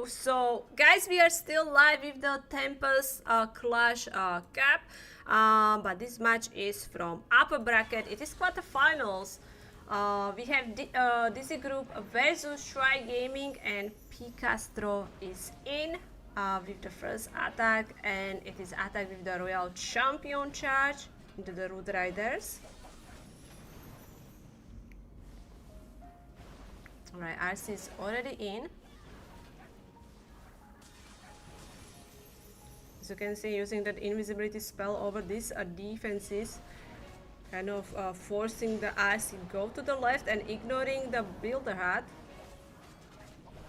So guys, we are still live with the Tempest Clash Cup, but this match is from upper bracket. It is quarterfinals. We have Dizi Group versus Try Gaming, and P Castro is in with the first attack, and it is attack with the Royal Champion charge into the Root Riders. Alright, RC is already in. As you can see, using that invisibility spell over these defenses, kind of forcing the RC go to the left and ignoring the builder hut.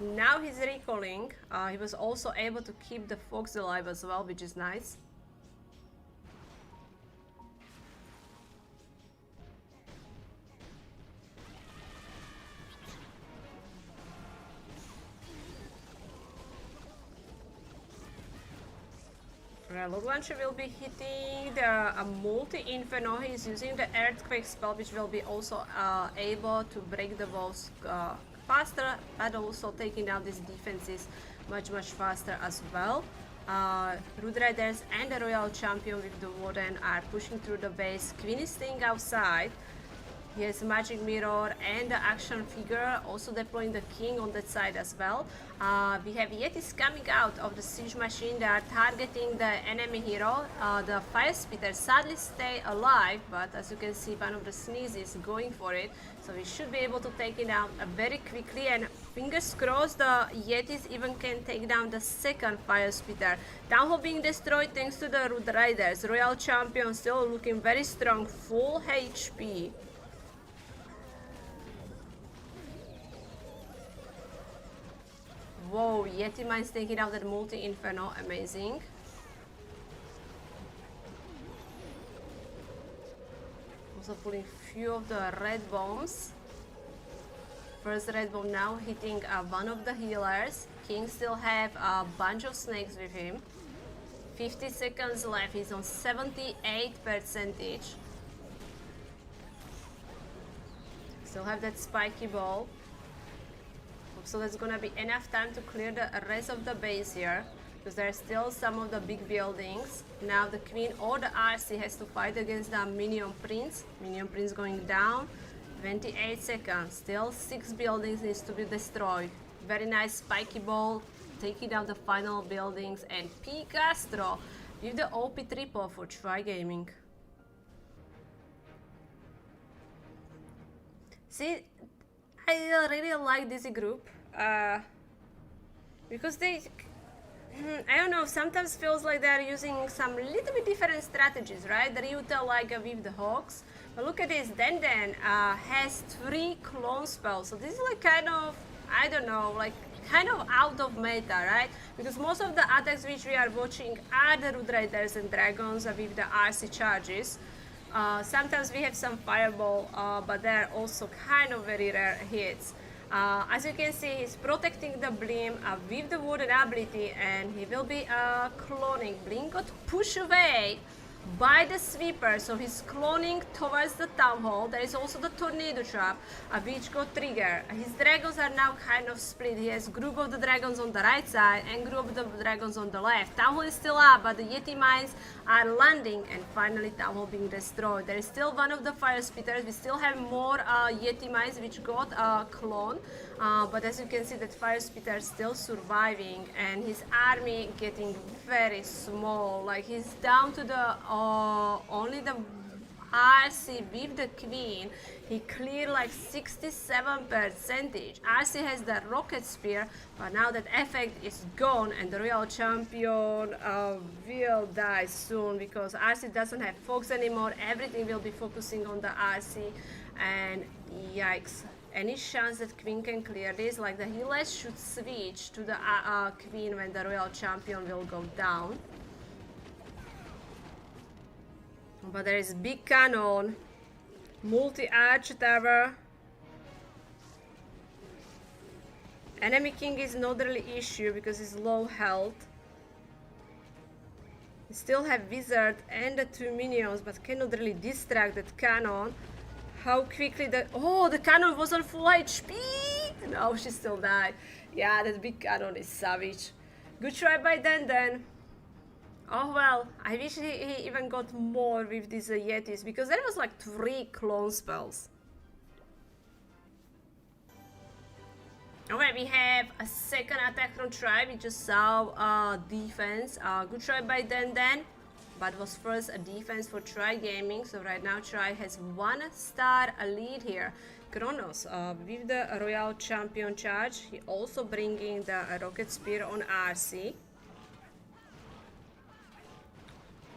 Now he's recalling. He was also able to keep the Fox alive as well, which is nice. Log Launcher will be hitting the multi-inferno. He's using the earthquake spell, which will be also able to break the walls faster, but also taking down these defenses much faster as well. Root Riders and the Royal Champion with the Warden are pushing through the base. Queen is staying outside. He has Magic Mirror and the Action Figure, also deploying the King on that side as well. We have Yetis coming out of the Siege Machine. They are targeting the enemy hero. The Fire Spitter sadly stay alive, but as you can see, one of the sneezes is going for it. So we should be able to take it down very quickly, and fingers crossed the Yetis even can take down the second Fire Spitter. Town Hall being destroyed thanks to the Root Riders. Royal Champion still looking very strong, full HP. Whoa, Yeti Mine's taking out that multi-inferno, amazing. Also pulling few of the red bombs. First red bomb now hitting one of the healers. King still have a bunch of snakes with him. 50 seconds left, he's on 78%. Still have that spiky ball. So that's gonna be enough time to clear the rest of the base here, because there are still some of the big buildings. Now the Queen or the RC has to fight against the Minion Prince. Minion Prince going down. 28 seconds. Still 6 buildings needs to be destroyed. Very nice spiky ball, taking down the final buildings, and P Castro with the OP triple for Try Gaming. See, I really like this group because they, I don't know, sometimes feels like they're using some little bit different strategies, right? The Ryuta like with the Hawks, but look at this, Den has 3 clone spells, so this is like kind of, I don't know, like kind of out of meta, right? Because most of the attacks which we are watching are the Root Riders and Dragons with the RC charges. Sometimes we have some fireball, but they're also kind of very rare hits. As you can see, he's protecting the Blim with the Warden ability, and he will be cloning. Blim got pushed away by the Sweeper, so he's cloning towards the Town Hall. There is also the Tornado Trap, which got triggered. His dragons are now kind of split. He has group of the dragons on the right side and group of the dragons on the left. Town Hall is still up, but the Yeti Mines are landing, and finally Town Hall being destroyed. There is still one of the Fire Spitters. We still have more Yeti Mines which got clone, but as you can see, that Fire Spitter is still surviving, and his army getting very small. Like he's down to the only the RC with the Queen. He cleared like 67%. RC has the Rocket Spear, but now that effect is gone, and the Royal Champion will die soon, because RC doesn't have Fox anymore. Everything will be focusing on the RC, and yikes. Any chance that Queen can clear this? Like the healers should switch to the Queen when the Royal Champion will go down. But there is big cannon, multi-arch tower. Enemy King is not really issue because he's low health. We still have Wizard and the 2 minions, but cannot really distract that cannon. How quickly the... Oh, the cannon was on full HP! No, she still died. Yeah, that big cannon is savage. Good try by Den. Oh well, I wish he even got more with these Yetis, because there was like 3 clone spells. Alright, we have a second attack from Try. We just saw defense. Good try by Den, but was first a defense for Try Gaming. So right now Try has 1 star lead here. Kronos with the Royal Champion charge. He also bringing the Rocket Spear on RC.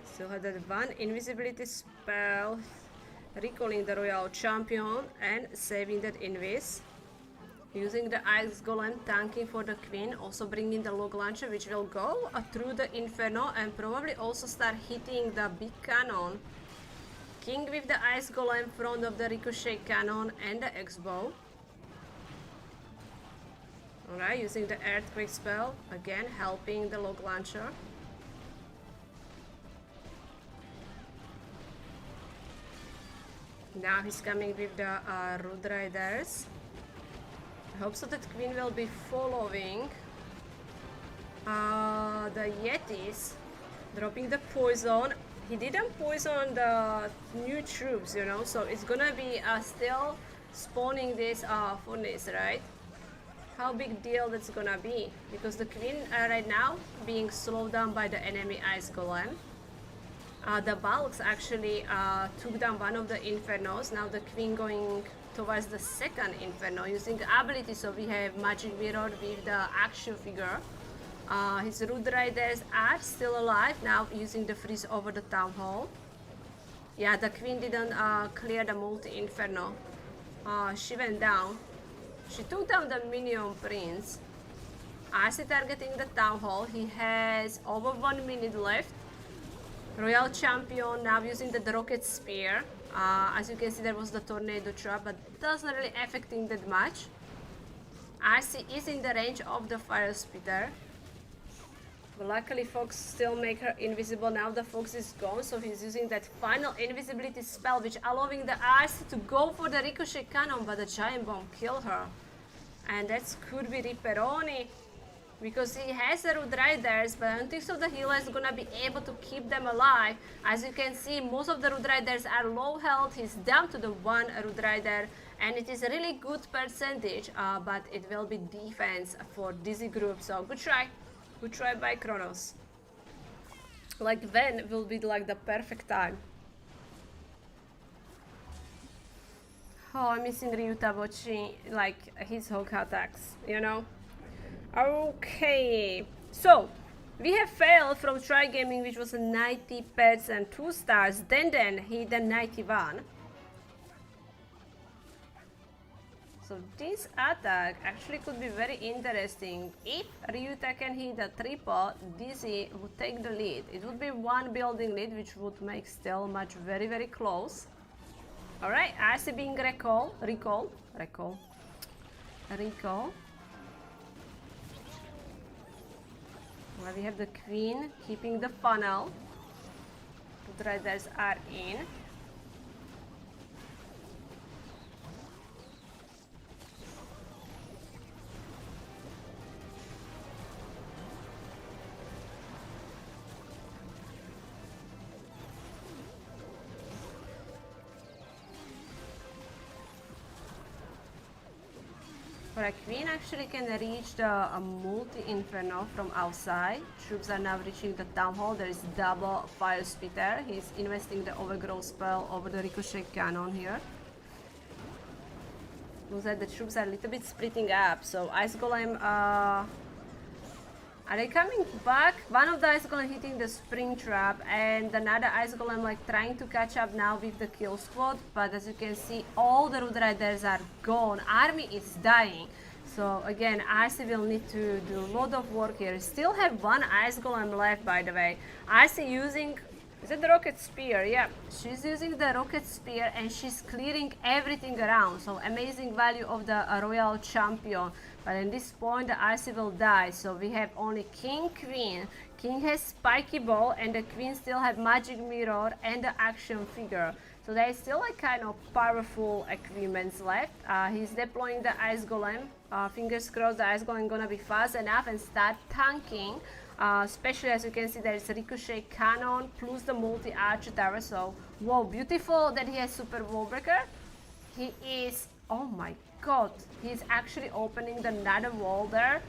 Still had that 1 invisibility spell, recalling the Royal Champion and saving that invis. Using the Ice Golem, tanking for the Queen, also bringing the Log Launcher, which will go through the Inferno and probably also start hitting the big cannon. King with the Ice Golem, front of the Ricochet Cannon and the X-Bow. Alright, using the Earthquake spell, again helping the Log Launcher. Now he's coming with the Road Riders. I hope so that Queen will be following the Yetis, dropping the poison. He didn't poison the new troops, you know, so it's gonna be still spawning this furnace, right? How big deal that's gonna be, because the Queen right now being slowed down by the enemy Ice Golem. The Bulks actually took down one of the Infernos. Now the Queen going towards the second Inferno using the ability. So we have Magic Mirror with the action figure. His Root Riders are still alive now, using the freeze over the Town Hall. Yeah, the Queen didn't clear the multi-Inferno. She went down. She took down the Minion Prince. As he targeting the Town Hall, he has over 1 minute left. Royal Champion now using the Rocket Spear. As you can see, there was the Tornado Trap, but doesn't really affecting that much. RC is in the range of the Fire Spitter. But luckily Fox still make her invisible. Now the Fox is gone, so he's using that final invisibility spell, which allowing the RC to go for the Ricochet Cannon, but the Giant Bomb killed her. And that could be Ripperoni, because he has the Root Riders, but I don't think so the healer is gonna be able to keep them alive. As you can see, most of the Root Riders are low health. He's down to the 1 Root Rider, and it is a really good percentage, but it will be defense for Dizi group. So good try by Kronos. Like then will be like the perfect time. Oh, I'm missing Ryuta watching like his Hulk attacks, you know. Okay, so we have failed from Try Gaming, which was a 90%, 2 stars. Then he the 91. So this attack actually could be very interesting. If Ryuta can hit the triple, Dizi would take the lead. It would be 1 building lead, which would make still match very, very close. Alright, RC being recall. Well, we have the Queen keeping the funnel. The Riders are in. Alright, Queen actually can reach the multi-inferno from outside. Troops are now reaching the Town Hall. There is double Fire Spitter. He's investing the Overgrowth spell over the Ricochet Cannon here. Looks like the troops are a little bit splitting up. So Ice Golem, are they coming back? One of the Ice Golem hitting the Spring Trap, and another Ice Golem like trying to catch up now with the Kill Squad. But as you can see, all the Root Riders are gone. Army is dying. So again, RC will need to do a lot of work here. Still have 1 Ice Golem left, by the way. RC using, is it the Rocket Spear? Yeah, she's using the Rocket Spear and she's clearing everything around. So amazing value of the Royal Champion. But at this point, the RC will die. So we have only King, Queen. King has Spiky Ball, and the Queen still have Magic Mirror and the Action Figure. So there is still like kind of powerful equipments left. He's deploying the Ice Golem Fingers crossed the Ice Golem gonna be fast enough and start tanking. Especially as you can see, there is Ricochet Cannon plus the multi-arch tower. So, wow, beautiful that he has Super Wall Breaker. He is, oh my god, he's actually opening another wall there.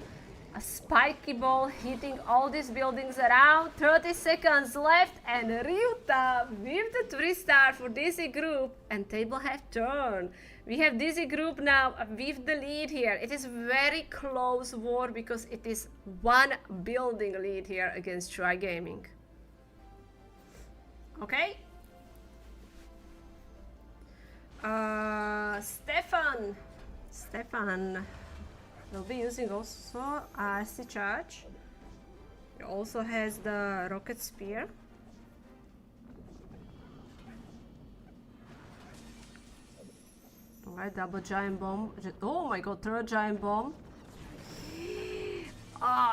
A spiky ball hitting all these buildings around. 30 seconds left, and Ryuta with the 3-star for Dizi Group, and table have turned. We have Dizi Group now with the lead here. It is very close war because it is one building lead here against Dizi Gaming. Okay. Stefan will be using also RC charge. He also has the rocket spear. Alright, double giant bomb. Oh my god, third giant bomb.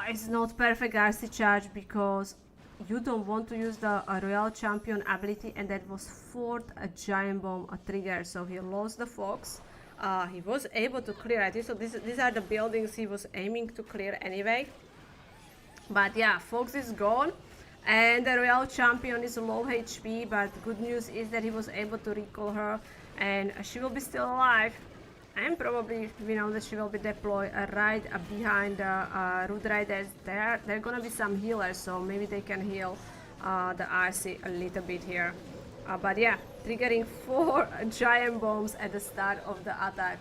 It's not perfect RC charge because you don't want to use the Royal Champion ability, and that was fourth a giant bomb a trigger, so he lost the Fox. He was able to clear it, so these are the buildings he was aiming to clear anyway. But yeah, Fox is gone, and the Royal Champion is low HP, but good news is that he was able to recall her, and she will be still alive. And probably we know that she will be deployed right behind the Root Riders. There are gonna be some healers, so maybe they can heal the RC a little bit here. But yeah, triggering 4 giant bombs at the start of the attack.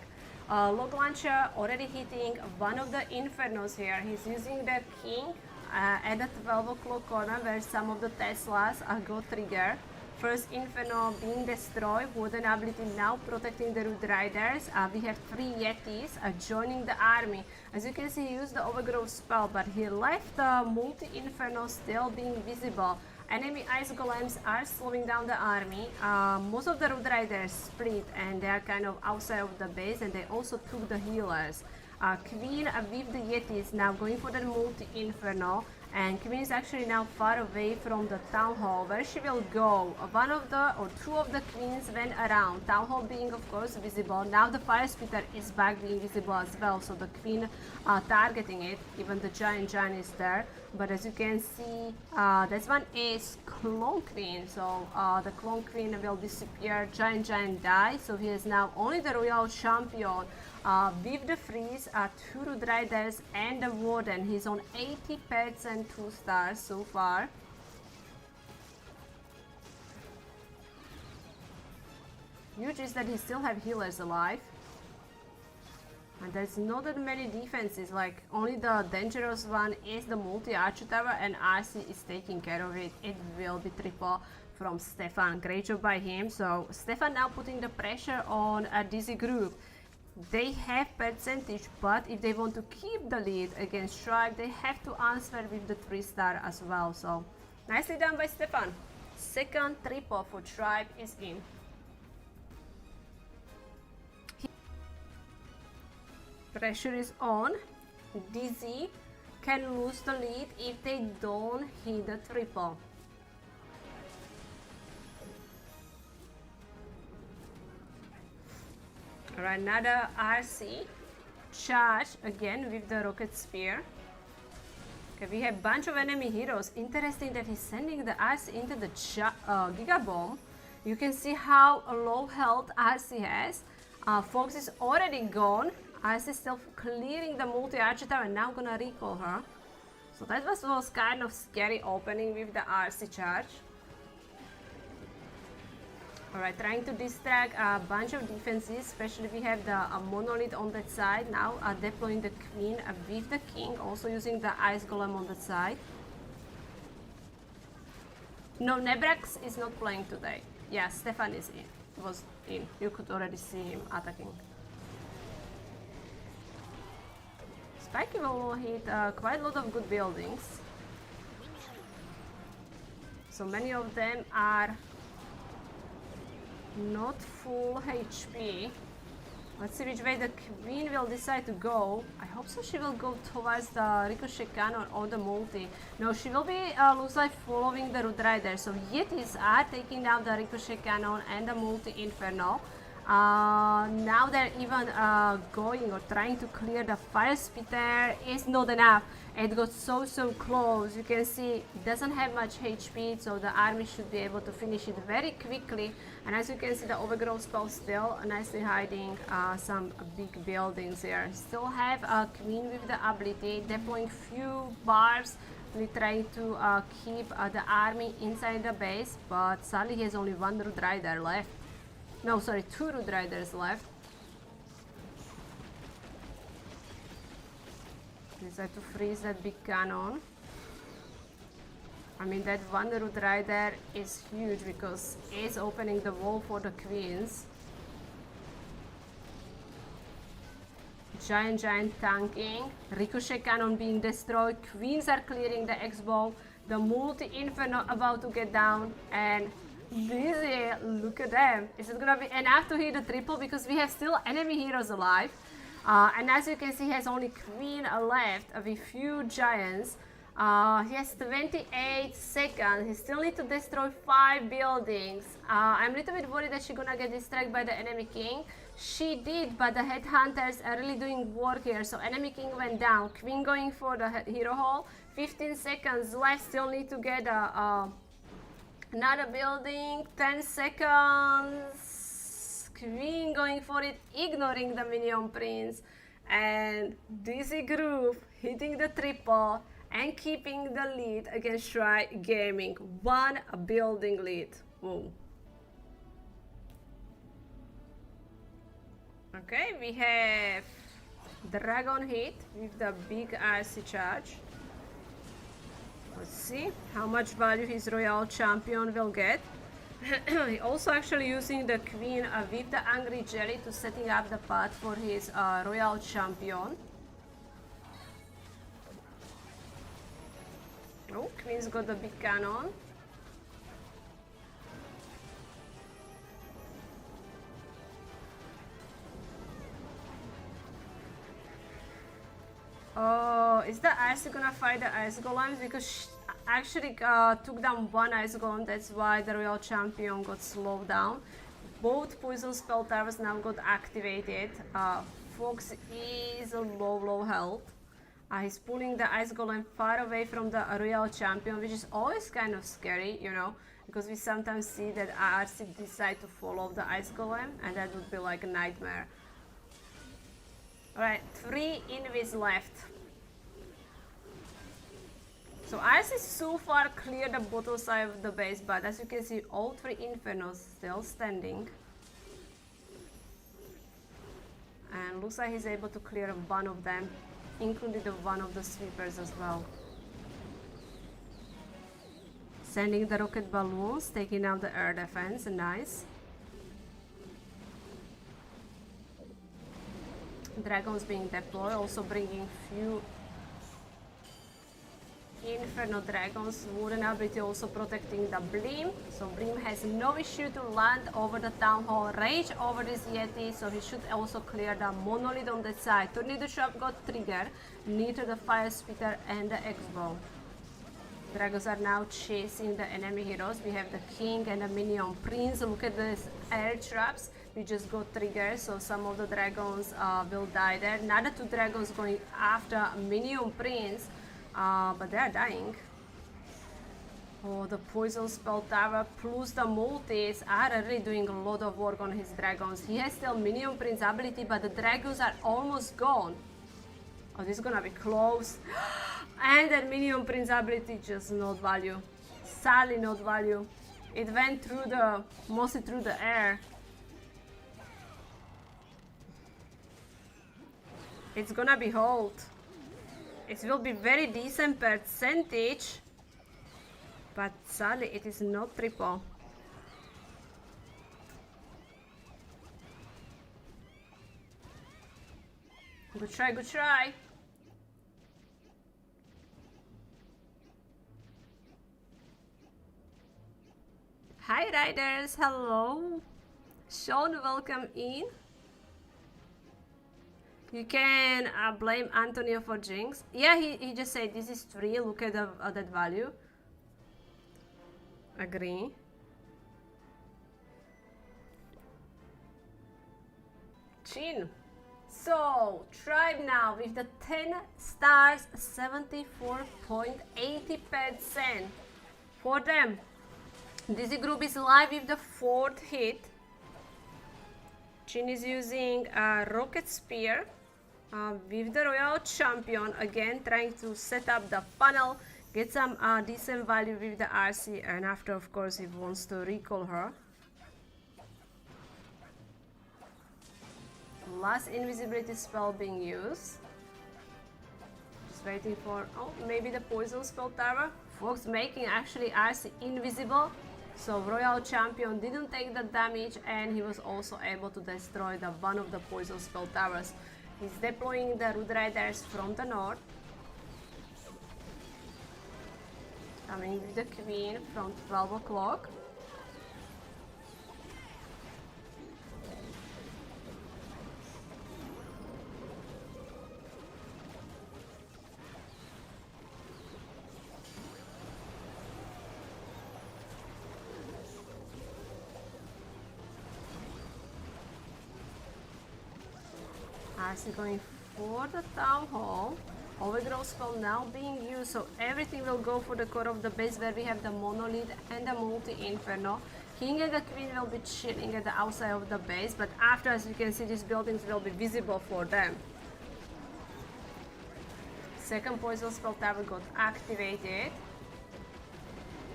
Log Launcher already hitting one of the Infernos here. He's using the King at the 12 o'clock corner where some of the Teslas got triggered. First Inferno being destroyed, Wooden ability now protecting the Root Riders. We have 3 Yetis joining the army. As you can see, he used the Overgrowth spell, but he left the multi-Inferno still being visible. Enemy Ice Golems are slowing down the army. Most of the Root Riders split and they are kind of outside of the base, and they also took the healers. Queen with the Yetis now going for the multi-Inferno. And Queen is actually now far away from the Town Hall. Where she will go? One of the, or 2 of the Queens went around. Town Hall being of course visible. Now the Fire Spitter is back being visible as well. So the Queen targeting it. Even the Giant is there. But as you can see, this one is Clone Queen. So the Clone Queen will disappear. Giant dies. So he is now only the Royal Champion. With the freeze, 2 Root Riders and the Warden. He's on 80 pets and 2 stars so far. Huge is that he still have healers alive. And there's not that many defenses, like only the dangerous one is the multi-archer tower, and RC is taking care of it. It will be triple from Stefan. Great job by him. So Stefan now putting the pressure on Dizi Group. They have percentage, but if they want to keep the lead against Tribe, they have to answer with the 3-star as well. So nicely done by Stefan. Second triple for Tribe is in. Pressure is on. Dizi can lose the lead if they don't hit the triple. Alright, another RC charge again with the rocket spear. Okay, we have bunch of enemy heroes. Interesting that he's sending the RC into the Giga Bomb. You can see how low health RC has. Fox is already gone. RC is still clearing the multi-archer tower and now gonna recall her. So that was kind of scary opening with the RC charge. Alright, trying to distract a bunch of defenses, especially we have the Monolith on that side. Now deploying the Queen with the King, also using the Ice Golem on that side. No, Nebrax is not playing today. Yeah, Stefan is in. Was in. You could already see him attacking. Spiky will hit quite a lot of good buildings. So many of them are not full HP. Let's see which way the Queen will decide to go. I hope so she will go towards the Ricochet Cannon or the multi. No, she will be, looks like, following the Root Rider. So Yetis are taking down the Ricochet Cannon and the multi Inferno. Now they're even going or trying to clear the fire spitter. Is not enough. It got so close. You can see it doesn't have much HP, so the army should be able to finish it very quickly. And as you can see, the overgrowth spell still nicely hiding some big buildings here. Still have a queen with the ability, deploying few barbs, really trying to keep the army inside the base, but sadly he has only one Root Rider left. No, sorry, 2 Root Riders left. Decide to freeze that big cannon. I mean, that one Root Rider is huge because it's opening the wall for the queens. Giant tanking. Ricochet cannon being destroyed. Queens are clearing the X-bow. The multi-inferno about to get down. And Dizi, look at them. Is it gonna be enough to hit the triple? Because we have still enemy heroes alive. And as you can see, he has only queen left with few giants. He has 28 seconds. He still needs to destroy 5 buildings. I'm a little bit worried that she's gonna get distracted by the enemy king. She did, but the headhunters are really doing work here. So enemy king went down. Queen going for the hero hall. 15 seconds left. Still need to get another building. 10 seconds. Queen going for it, ignoring the minion prince. And Dizi Groove hitting the triple and keeping the lead against Dizi Gaming. 1 building lead. Whoa. Okay, we have Dragon hit with the big RC charge. Let's see how much value his Royal Champion will get. He also actually using the Queen with the Angry Jelly to setting up the path for his Royal Champion. Oh, Queen's got the big cannon. Oh, is the Ice gonna fight the Ice Golems? Because she actually took down 1 Ice Golem, that's why the Royal Champion got slowed down. Both Poison Spell Towers now got activated. Fox is low health. He's pulling the Ice Golem far away from the Royal Champion, which is always kind of scary, you know, because we sometimes see that RC decide to follow the Ice Golem, and that would be like a nightmare. Alright, 3 invis left. So RC so far cleared the bottom side of the base, but as you can see, all 3 Infernos still standing. And looks like he's able to clear 1 of them, including the 1 of the sweepers as well. Sending the rocket balloons, taking out the air defense, nice. Dragons being deployed, also bringing few Inferno Dragons. Wooden ability also protecting the Blim. So Blim has no issue to land over the Town Hall, rage over this Yeti, so he should also clear the Monolith on that side. Tornado Shop got triggered, neither the Fire Spitter and the X-Bow. Dragons are now chasing the enemy heroes. We have the King and the Minion Prince. Look at these air traps. We just got triggered, so some of the dragons will die there. Another 2 dragons going after Minion Prince, but they are dying. Oh, the Poison Spell Tower plus the multis are really doing a lot of work on his dragons. He has still Minion Prince ability, but the dragons are almost gone. Oh, this is gonna be close. And that Minion Prince ability just not value. Sadly not value. It went through the, mostly through the air. It's gonna be hold. It will be very decent percentage, but sadly it is not triple. Good try, good try. Hi riders, hello. Sean, welcome in. You can blame Antonio for Jinx. Yeah, he just said this is 3, look at that value. Agree. Chin. So, Tribe now with the 10 stars, 74.80% for them. Dizi group is live with the 4th hit. Chin is using a Rocket Spear with the Royal Champion, again trying to set up the funnel, get some decent value with the RC, and after, of course, he wants to recall her. Last invisibility spell being used. Just waiting for, oh, maybe the poison spell tower. Fox making actually RC invisible, so Royal Champion didn't take the damage, and he was also able to destroy the one of the poison spell towers. He's deploying the Root Riders from the north. Coming with the Queen from 12 o'clock. RC going for the Town Hall. Overgrowth spell now being used, so everything will go for the core of the base where we have the Monolith and the Multi-Inferno. King and the Queen will be chilling at the outside of the base, but after, as you can see, these buildings will be visible for them. Second poison spell tower got activated.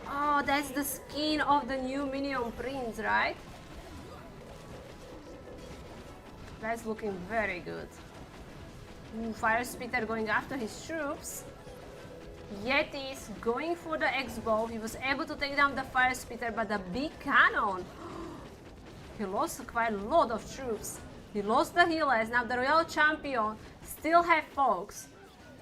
Oh, that's the skin of the new Minion Prince, right? That's looking very good. Ooh, Fire Spitter going after his troops. Yeti's going for the X-Bow. He was able to take down the Fire Spitter, but the big cannon. He lost quite a lot of troops. He lost the healers. Now the Royal Champion still have Fox.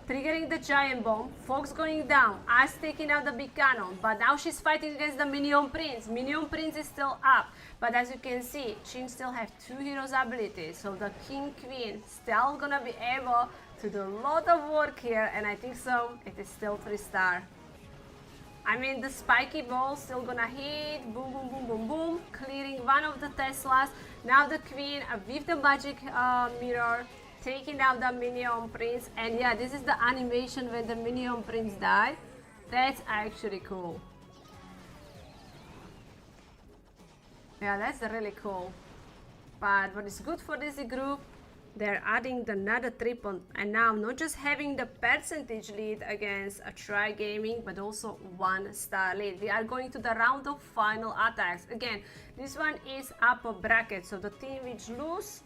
Triggering the Giant Bomb. Fox going down. Ice taking out the big cannon. But now she's fighting against the Minion Prince. Minion Prince is still up. But as you can see, Chin still have 2 heroes abilities. So the King Queen still gonna be able to do a lot of work here. And I think so, it is still 3-star. I mean, the spiky ball still gonna hit. Boom, boom, boom, boom, boom. Clearing one of the Teslas. Now the Queen with the magic mirror. Taking down the Minion Prince. And yeah, this is the animation when the Minion Prince died. That's actually cool. Yeah, that's really cool. But what is good for this group, they're adding another triple, and now not just having the percentage lead against a Tri Gaming, but also 1-star lead. We are going to the round of final attacks. Again, this one is upper bracket, so the team which lose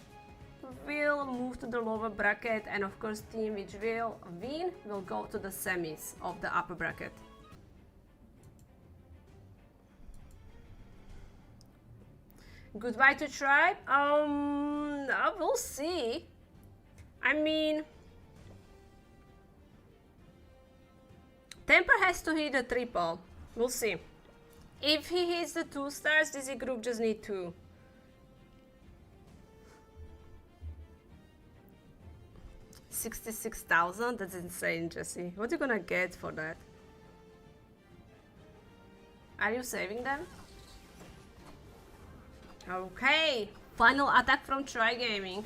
will move to the lower bracket, and of course team which will win will go to the semis of the upper bracket. Goodbye to Tribe. We'll see. I mean, Temper has to hit a triple. We'll see. If he hits the 2 stars, this group just need 2. $66,000? That's insane, Jesse. What are you gonna get for that? Are you saving them? Okay, final attack from Tri Gaming.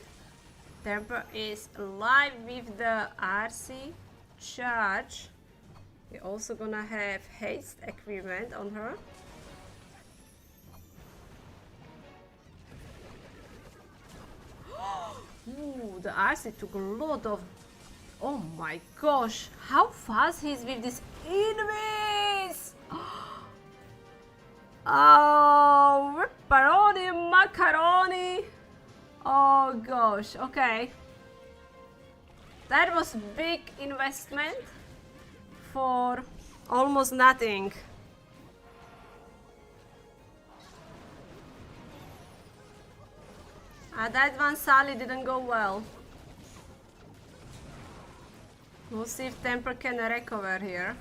Temper is live with the RC charge. We're also gonna have haste equipment on her. Ooh, the RC took a lot of... Oh my gosh, how fast he's with this enemies! Oh, pepperoni, macaroni. Oh gosh, okay. That was big investment for almost nothing. That one sadly didn't go well. We'll see if Temper can recover here.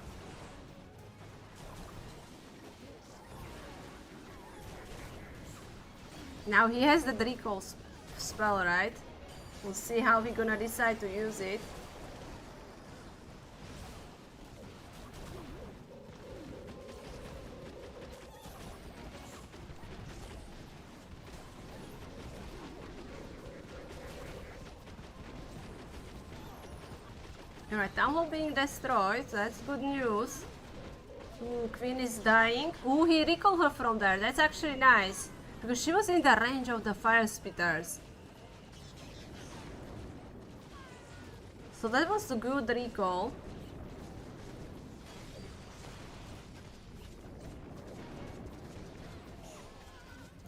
Now he has the recall spell, right? We'll see how he's gonna decide to use it. Alright, Town Hall being destroyed, that's good news. Ooh, Queen is dying. Ooh, he recalled her from there, that's actually nice. Because she was in the range of the fire spitters. So that was a good recall.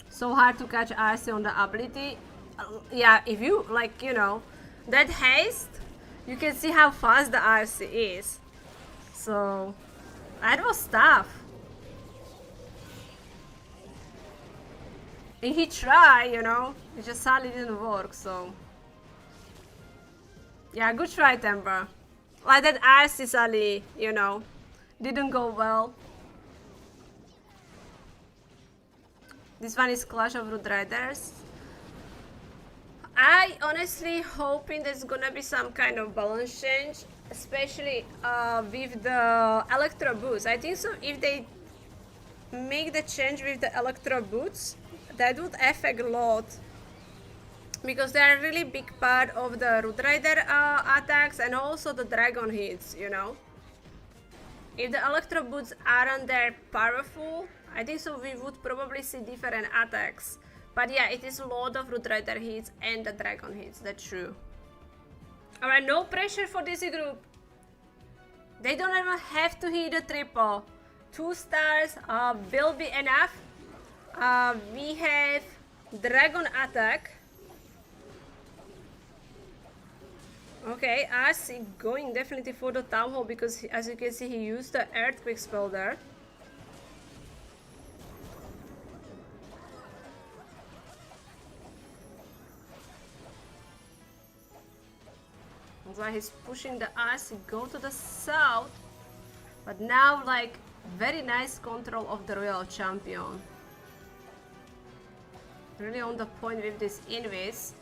So hard to catch RC on the ability. Yeah, if you, like, you know, that haste, you can see how fast the RC is. So, that was tough. And he tried, you know, it just sadly didn't work, so. Yeah, good try, Temper. Like that RC sadly, you know, didn't go well. This one is Clash of Root Riders. I honestly hoping there's gonna be some kind of balance change, especially with the Electro Boots. I think so if they make the change with the Electro Boots, that would affect a lot. Because they are a really big part of the Root Rider attacks and also the Dragon hits, you know. If the Electro Boots aren't that powerful, I think so we would probably see different attacks. But yeah, it is a lot of Root Rider hits and the Dragon hits, that's true. Alright, no pressure for this group. They don't even have to hit a triple. 2 stars will be enough. We have Dragon attack. Okay, RC going definitely for the Town Hall because as you can see he used the Earthquake spell there. That's why he's pushing the RC go to the south. But now like very nice control of the Royal Champion. Really on the point with this invis.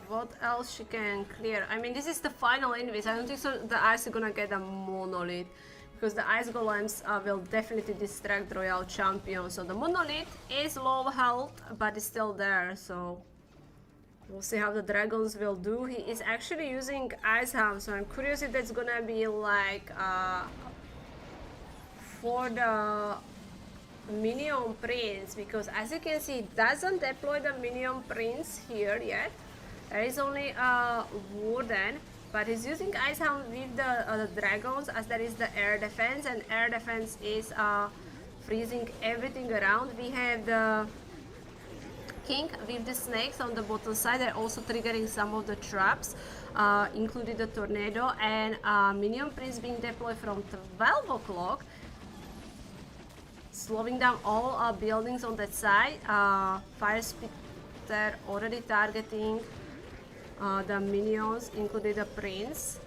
What else she can clear? I mean, this is the final invis. I don't think so the Ice is gonna get a Monolith. Because the Ice Golems will definitely distract Royal Champion. So the Monolith is low health, but it's still there. So we'll see how the Dragons will do. He is actually using Ice Hound. So I'm curious if that's gonna be like for the Minion Prince. Because as you can see, it doesn't deploy the Minion Prince here yet. There is only a Warden, but he's using Ice Hound with the Dragons as there is the air defense, and air defense is freezing everything around. We have the King with the snakes on the bottom side. They're also triggering some of the traps, including the Tornado, and Minion Prince being deployed from 12 o'clock, slowing down all buildings on that side. Fire Spitter already targeting the minions, including the prince.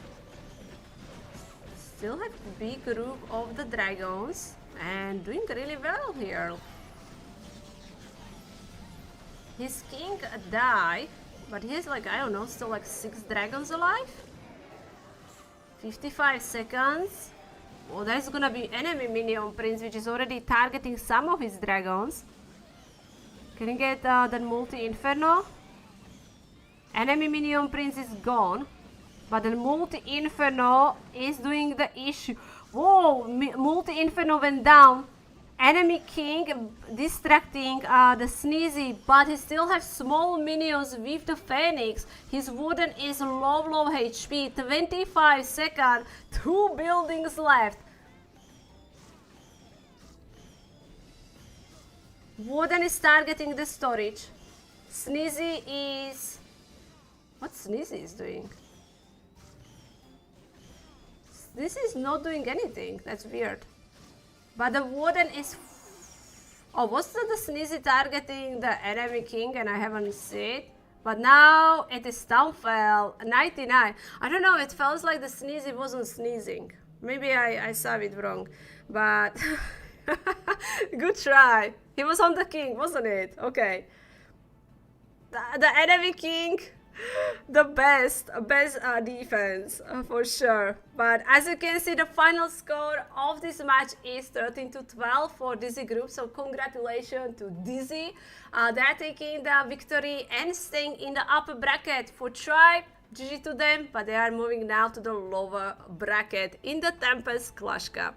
Still have big group of the dragons and doing really well here. His king died, but he has like, I don't know, still like 6 dragons alive. 55 seconds. Well, there's gonna be enemy minion prince, which is already targeting some of his dragons. Can you get that multi-inferno? Enemy minion prince is gone, but the multi-inferno is doing the issue. Whoa, multi-inferno went down. Enemy king distracting the Suzie, but he still has small minions with the Phoenix. His Warden is low HP, 25 seconds, 2 buildings left. Warden is targeting the storage. Suzie is... What Suzie is doing? This is not doing anything. That's weird. But the Warden is... Oh, was the Suzie targeting the enemy king and I haven't seen it? But now it is Downfell 99. I don't know, it feels like the Suzie wasn't sneezing. Maybe I saw it wrong. But good try. He was on the king, wasn't it? Okay. The enemy king the best defense for sure. But as you can see, the final score of this match is 13-12 for Dizi group. So congratulations to Dizi. They're taking the victory and staying in the upper bracket. For Tribe, GG to them, but they are moving now to the lower bracket in the Tempest Clash Cup.